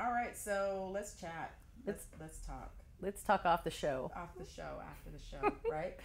All right, so let's chat. Let's talk. Let's talk off the show. Off the show, after the show, right?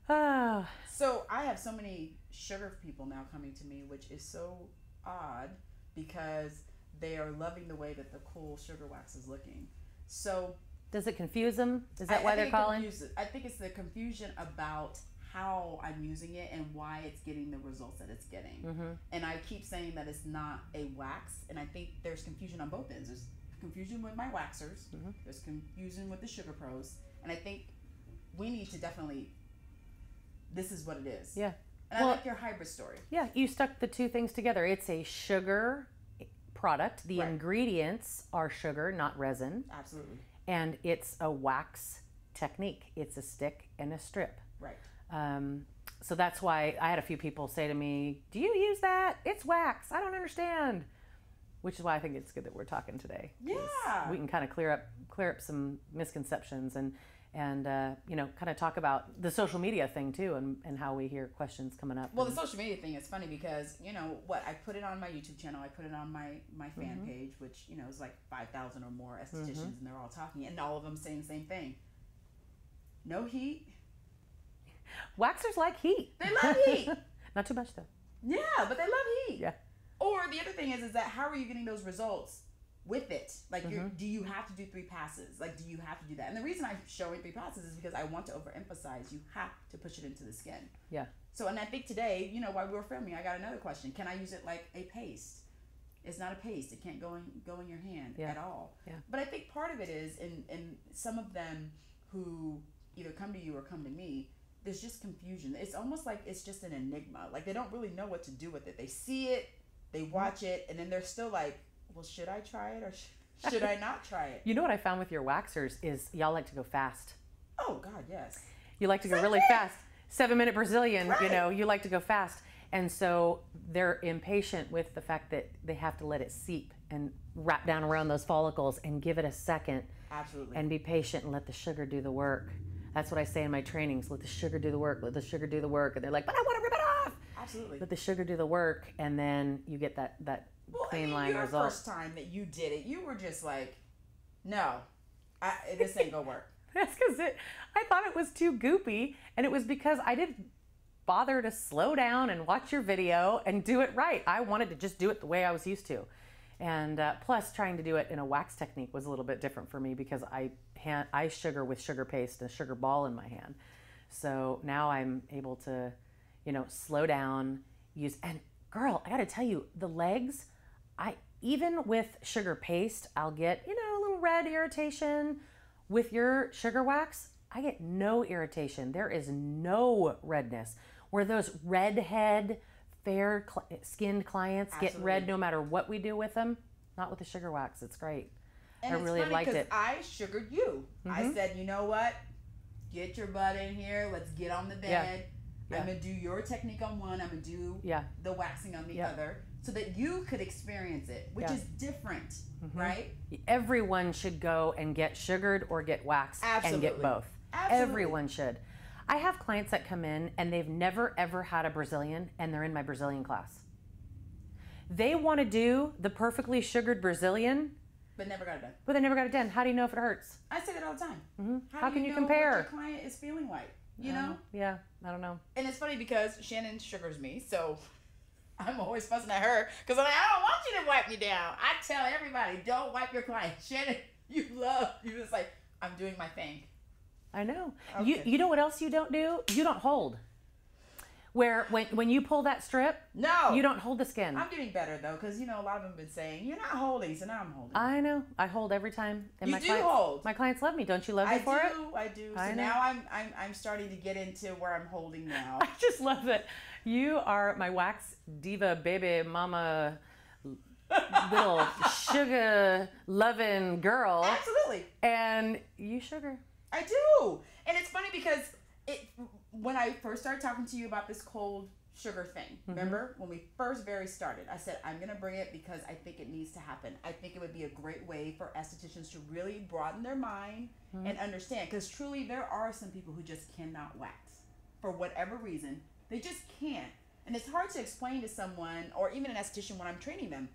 Ah, So I have so many sugar people now coming to me, which is so odd because they are loving the way that the cool sugar wax is looking. So does it confuse them? Is that why they're calling? I think it's the confusion about how I'm using it and why it's getting the results that it's getting. Mm-hmm. And I keep saying that it's not a wax, and I think there's confusion on both ends. There's confusion with my waxers, Mm-hmm. there's confusion with the sugar pros, and I think we need to definitely, this is what it is. Yeah. And I like your hybrid story. Yeah, you stuck the two things together. It's a sugar product. The Right. ingredients are sugar, not resin. Absolutely. And it's a wax technique. It's a stick and a strip. Right. So that's why I had a few people say to me, "Do you use that? It's wax. I don't understand." Which is why I think it's good that we're talking today. 'Cause Yeah. we can kind of clear up some misconceptions and kind of talk about the social media thing too, and how we hear questions coming up. Well, the social media thing is funny because, I put it on my YouTube channel, I put it on my fan Mm-hmm. page, which, is like 5,000 or more estheticians, and they're all talking, and all of them saying the same thing. No heat. Waxers like heat. They love heat. Not too much though. Yeah, but they love heat. Yeah. Or the other thing is that how are you getting those results with it? Like, Mm-hmm. do you have to do 3 passes? Like, do you have to do that? And the reason I'm showing 3 passes is because I want to overemphasize you have to push it into the skin. Yeah. So, and I think today, while we were filming, I got another question. Can I use it like a paste? It's not a paste. It can't go in your hand Yeah. at all. Yeah. But I think part of it is, in some of them who either come to you or come to me, there's just confusion. It's almost like it's just an enigma. Like, they don't really know what to do with it. They see it, they watch it, and then they're still like, well, should I try it or should I not try it? You know what I found with your waxers is y'all like to go fast. Oh, God, yes. You like to go Same really thing. fast. 7-minute Brazilian, Right. you like to go fast. And so they're impatient with the fact that they have to let it seep and wrap down around those follicles and give it a second. Absolutely. And be patient and let the sugar do the work. That's what I say in my trainings. Let the sugar do the work. Let the sugar do the work. And they're like, but I want to rip it off. Absolutely. Let the sugar do the work, and then you get that clean line your result. first time that you did it, you were just like, no, this ain't gonna work. That's because I thought it was too goopy, and it was because I didn't bother to slow down and watch your video and do it right. I wanted to just do it the way I was used to. And plus, trying to do it in a wax technique was a little bit different for me because I sugar with sugar paste and a sugar ball in my hand. So now I'm able to, slow down, and girl, I got to tell you, the legs, even with sugar paste, I'll get, a little red irritation. With your sugar wax, I get no irritation. There is no redness. Where those redhead, fair-skinned clients get Absolutely. red no matter what we do with them, not with the sugar wax. It's great. And I it's really funny liked 'cause it. I sugared you. I said, you know what? Get your butt in here. Let's get on the bed. Yeah. I'm gonna do your technique on one. I'm gonna do Yeah. the waxing on the Yeah. other, so that you could experience it, which Yeah. is different, right? Everyone should go and get sugared or get waxed and Absolutely. get both. Absolutely. Everyone should. I have clients that come in and they've never ever had a Brazilian, and they're in my Brazilian class. They want to do the perfectly sugared Brazilian, But never got it done. but they never got it done. How do you know if it hurts? I say that all the time. How do can you know compare? What your client is feeling like, you know? Yeah, I don't know. And it's funny because Shannon sugars me, so I'm always fussing at her because I'm like, I don't want you to wipe me down. I tell everybody, don't wipe your client. Shannon, you just like, I'm doing my thing. I know. Okay. You know what else you don't do? You don't hold. Where when you pull that strip, No. you don't hold the skin. I'm getting better though, because a lot of them have been saying you're not holding, so now I'm holding. I know. I hold every time. And You my do clients, hold. My clients love me. Don't you love me for it? I do. So I know. now I'm starting to get into where I'm holding now. I just love that you are my wax diva, baby, mama, little sugar loving girl, Absolutely, and you sugar. I do. And it's funny because when I first started talking to you about this cold sugar thing, remember when we first very started, I said I'm gonna bring it because I think it needs to happen. I think it would be a great way for estheticians to really broaden their mind and understand, because truly there are some people who just cannot wax for whatever reason. They just can't, and it's hard to explain to someone or even an esthetician when I'm training them.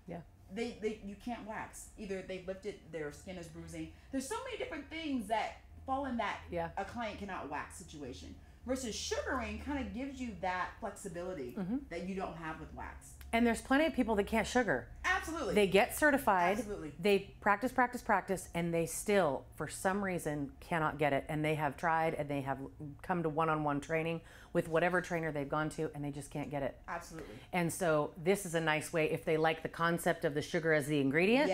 Yeah. you can't wax. Either they've lifted, their skin is bruising. There's so many different things that fall in that a client cannot wax situation. Versus sugaring kind of gives you that flexibility that you don't have with wax. And there's plenty of people that can't sugar. Absolutely. They get certified. Absolutely. They practice, and they still, for some reason, cannot get it. And they have tried, and they have come to one-on-one training with whatever trainer they've gone to, and they just can't get it. Absolutely. And so this is a nice way, if they like the concept of the sugar as the ingredient,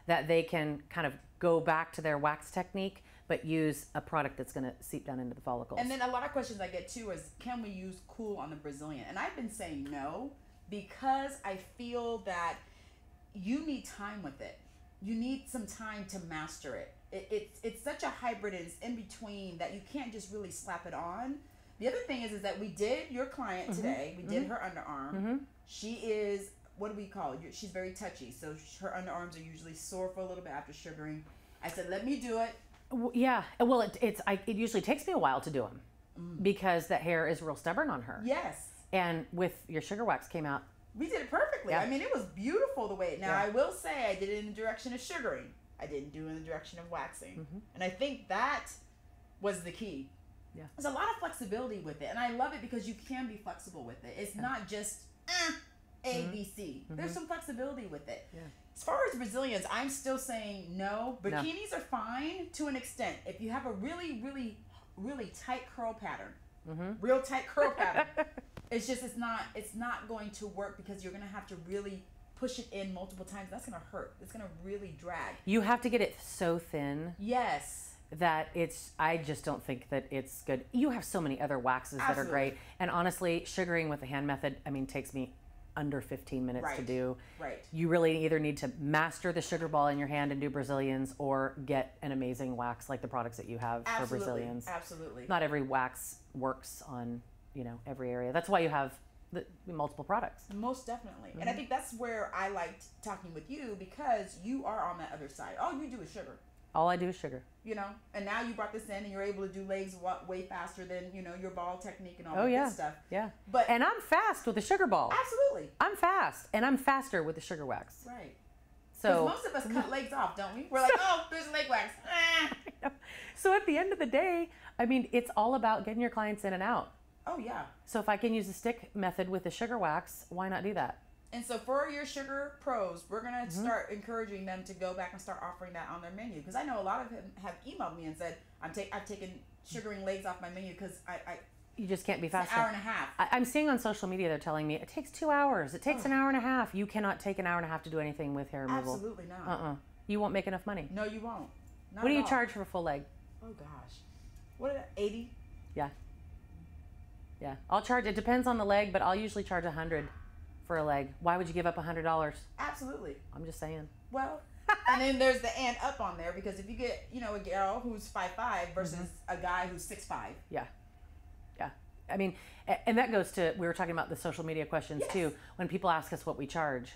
that they can kind of go back to their wax technique, but use a product that's going to seep down into the follicles. And then a lot of questions I get too is, can we use Cool on the Brazilian? And I've been saying no, because I feel that you need time with it. You need some time to master it. It's such a hybrid, it's in between, that you can't just really slap it on. The other thing is that we did your client today. We did her underarm. She is, what do we call it? She's very touchy. So her underarms are usually sore for a little bit after sugaring. I said, let me do it. Yeah. Well, it usually takes me a while to do them because the hair is real stubborn on her. Yes. And with your sugar wax came out. We did it perfectly. Yeah. I mean, it was beautiful the way. Now, I will say I did it in the direction of sugaring. I didn't do it in the direction of waxing. And I think that was the key. Yeah. There's a lot of flexibility with it. And I love it because you can be flexible with it. It's not just A, B, C. There's some flexibility with it. Yeah. As far as Brazilians, I'm still saying no. Bikinis are fine to an extent. If you have a really, really, really tight curl pattern, real tight curl pattern, it's not going to work because you're going to have to really push it in multiple times. That's going to hurt. It's going to really drag. You have to get it so thin. Yes. That I just don't think that it's good. You have so many other waxes that are great. And honestly, sugaring with the hand method, I mean, takes me under 15 minutes to do. Right. You really either need to master the sugar ball in your hand and do Brazilians, or get an amazing wax like the products that you have for Brazilians. Absolutely. Not every wax works on, every area. That's why you have the multiple products. Most definitely. And I think that's where I liked talking with you, because you are on that other side. All you do is sugar. All I do is sugar. And now you brought this in, and you're able to do legs way faster than, your ball technique and all that good stuff. Yeah. But and I'm fast with the sugar ball. Absolutely. I'm fast, and I'm faster with the sugar wax. Right. So most of us cut legs off, don't we? We're like, oh, there's leg wax. So at the end of the day, I mean, it's all about getting your clients in and out. Oh, yeah. So if I can use the stick method with the sugar wax, why not do that? And so for your sugar pros, we're going to start encouraging them to go back and start offering that on their menu. Because I know a lot of them have emailed me and said, I've taken sugaring legs off my menu because you just can't be faster. An hour and a half. I'm seeing on social media, they're telling me it takes 2 hours. It takes an hour and a half. You cannot take an hour and a half to do anything with hair removal. Absolutely not. You won't make enough money. No, you won't. Not what do you all. charge for a full leg? Oh, gosh. What, 80? Yeah. Yeah. I'll charge, it depends on the leg, but I'll usually charge 100 for a leg. Why would you give up $100? Absolutely. I'm just saying. Well, and then there's the and up on there, because if you get, a girl who's 5'5" versus a guy who's 6'5". Yeah. Yeah. I mean, and that goes to, we were talking about the social media questions too. When people ask us what we charge,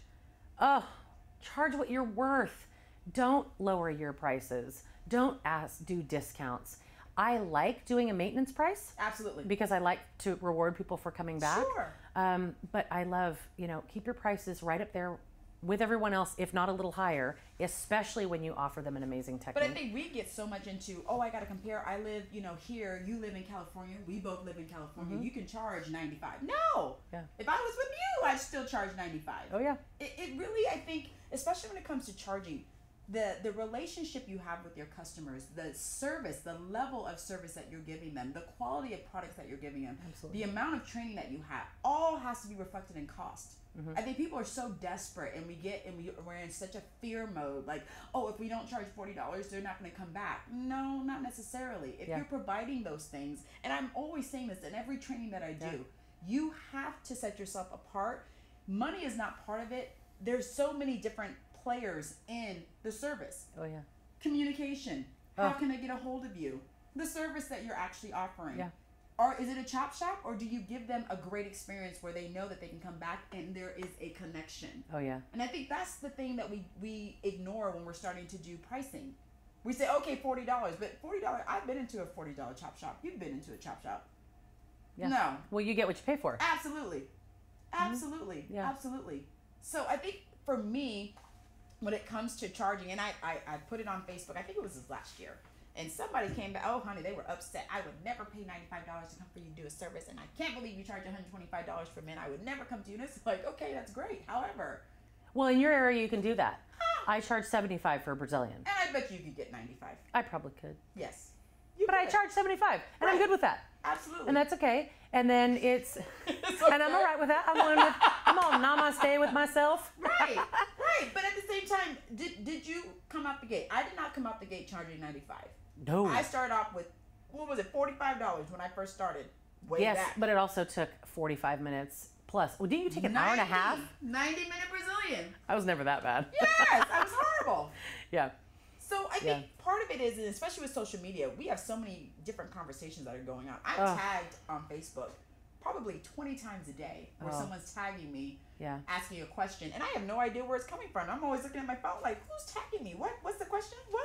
charge what you're worth. Don't lower your prices. Don't do discounts. I like doing a maintenance price. Absolutely. Because I like to reward people for coming back. Sure. But I love, keep your prices right up there with everyone else, if not a little higher, especially when you offer them an amazing technique. But I think we get so much into, I got to compare. I live, here. You live in California. We both live in California. You can charge $95. No. Yeah. If I was with you, I'd still charge $95. Oh, yeah. It really, I think, especially when it comes to charging, the relationship you have with your customers, the service, the level of service that you're giving them, the quality of products that you're giving them, Absolutely. the amount of training that you have, all has to be reflected in cost. I think people are so desperate, and we're in such a fear mode, like, if we don't charge $40, they're not going to come back. No, not necessarily. If you're providing those things, and I'm always saying this in every training that I do, you have to set yourself apart. Money is not part of it. There's so many different players in the service. Oh, yeah. Communication. How can I get a hold of you? The service that you're actually offering. Yeah. Or is it a chop shop, or do you give them a great experience where they know that they can come back and there is a connection? Oh, yeah. And I think that's the thing that we ignore when we're starting to do pricing. We say, okay, $40, but $40, I've been into a $40 chop shop. You've been into a chop shop. Yeah. No. Well, you get what you pay for. Absolutely. Absolutely. Yeah. Absolutely. So I think for me, when it comes to charging, and I put it on Facebook, I think it was last year, and somebody came back, oh honey, they were upset. I would never pay $95 to come for you to do a service, and I can't believe you charge $125 for men. I would never come to you. And it's like, okay, that's great. However, well, in your area, you can do that. I charge $75 for a Brazilian. And I bet you could get $95. I probably could. Yes. But I charge $75, and I'm good with that. Absolutely. And that's okay. And then it's okay. And I'm all right with that. I'm on namaste with myself. Right. But at the same time, did you come out the gate? I did not come out the gate charging $95. No. I started off with, what was it, $45 when I first started. Yes, but it also took 45 minutes plus. Well, didn't you take an hour and a half? 90-minute Brazilian. I was never that bad. Yes, I was horrible. Yeah. So I think part of it is, and especially with social media, we have so many different conversations that are going on. I'm tagged on Facebook probably 20 times a day where someone's tagging me, asking a question, and I have no idea where it's coming from. I'm always looking at my phone like, who's tagging me? What's the question? What?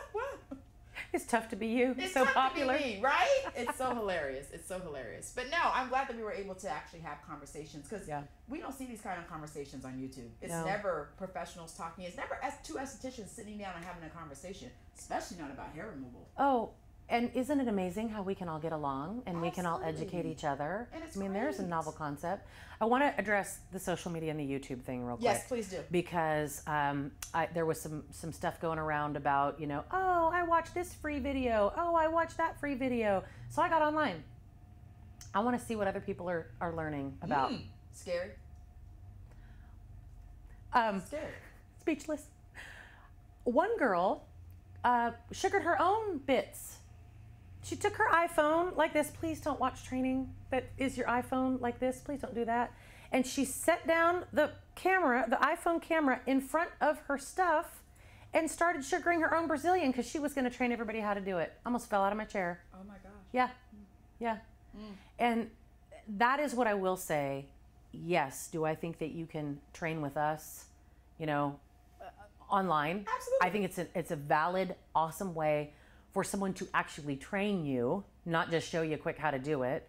It's tough to be you. It's so tough popular. To be me, right? It's so hilarious. It's so hilarious. But no, I'm glad that we were able to actually have conversations, because we don't see these kind of conversations on YouTube. It's never professionals talking. It's never two estheticians sitting down and having a conversation, especially not about hair removal. Oh, and isn't it amazing how we can all get along and we can all educate each other? And it's there's a novel concept. I want to address the social media and the YouTube thing real quick. Yes, please do. Because there was some stuff going around about, oh, I watched this free video. Oh, I watched that free video. So I got online. I want to see what other people are learning about. Scary. Scary. Speechless. One girl sugared her own bits. She took her iPhone like this. Please don't watch training that is your iPhone like this. Please don't do that. And she set down the camera, the iPhone camera, in front of her stuff and started sugaring her own Brazilian because she was going to train everybody how to do it. Almost fell out of my chair. Oh my gosh. Yeah. And that is what I will say. Yes. Do I think that you can train with us, online? Absolutely. I think it's a valid, awesome way for someone to actually train you, not just show you quick how to do it.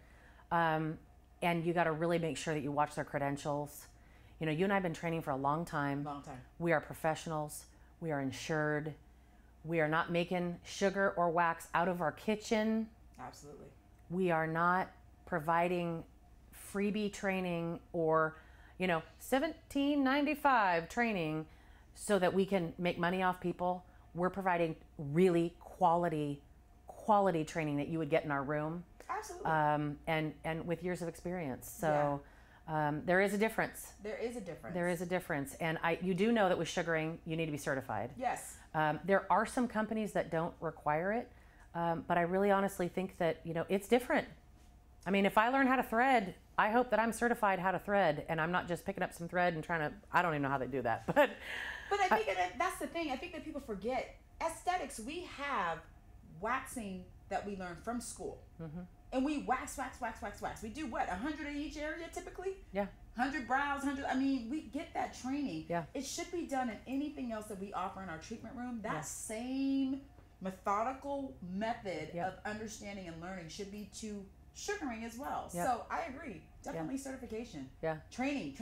And you got to really make sure that you watch their credentials. You and I have been training for a long time. We are professionals. We are insured. We are not making sugar or wax out of our kitchen. Absolutely. We are not providing freebie training or, $17.95 training so that we can make money off people. We're providing really quality training that you would get in our room. Absolutely. And with years of experience. So there is a difference. There is a difference. There is a difference. And you do know that with sugaring, you need to be certified. Yes. There are some companies that don't require it. But I really honestly think that, it's different. I mean, if I learn how to thread, I hope that I'm certified how to thread, and I'm not just picking up some thread and I don't even know how they do that. But I think that's the thing. I think that people forget. Aesthetics, we have waxing that we learn from school. And we wax. We do what, 100 in each area typically? Yeah. 100 brows, 100, we get that training. Yeah. It should be done in anything else that we offer in our treatment room. That same methodical method of understanding and learning should be to sugaring as well. So I agree. Definitely certification. Yeah. Training.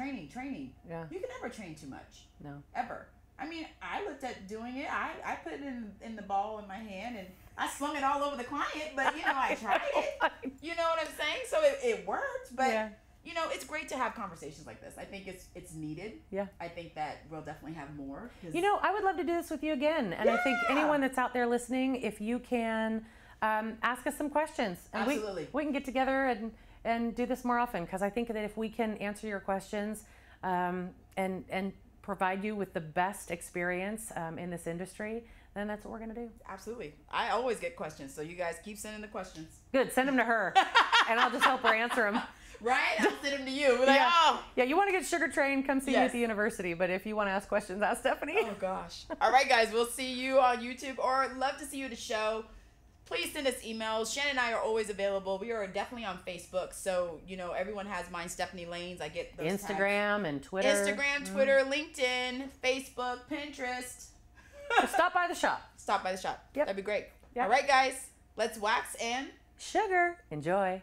Yeah. You can never train too much. No. Ever. I looked at doing it. I put it in the ball in my hand and I swung it all over the client, but I tried it. You know what I'm saying? So it worked, but it's great to have conversations like this. I think it's needed. Yeah. I think that we'll definitely have more. I would love to do this with you again. And I think anyone that's out there listening, if you can ask us some questions. And Absolutely. We can get together and do this more often, because I think that if we can answer your questions and provide you with the best experience in this industry, then that's what we're going to do. Absolutely. I always get questions, so you guys keep sending the questions. Good. Send them to her, and I'll just help her answer them. Right? I'll send them to you. Yeah, you want to get sugar trained, come see me at the university, but if you want to ask questions, ask Stephanie. Oh, gosh. All right, guys, we'll see you on YouTube, or love to see you at the show. Please send us emails. Shannon and I are always available. We are definitely on Facebook. So, everyone has mine, Stephanie Laynes. I get those Instagram tags. And Twitter. Instagram, Twitter, LinkedIn, Facebook, Pinterest. Stop by the shop. Stop by the shop. Yep. That'd be great. Yep. All right, guys. Let's wax and sugar. Enjoy.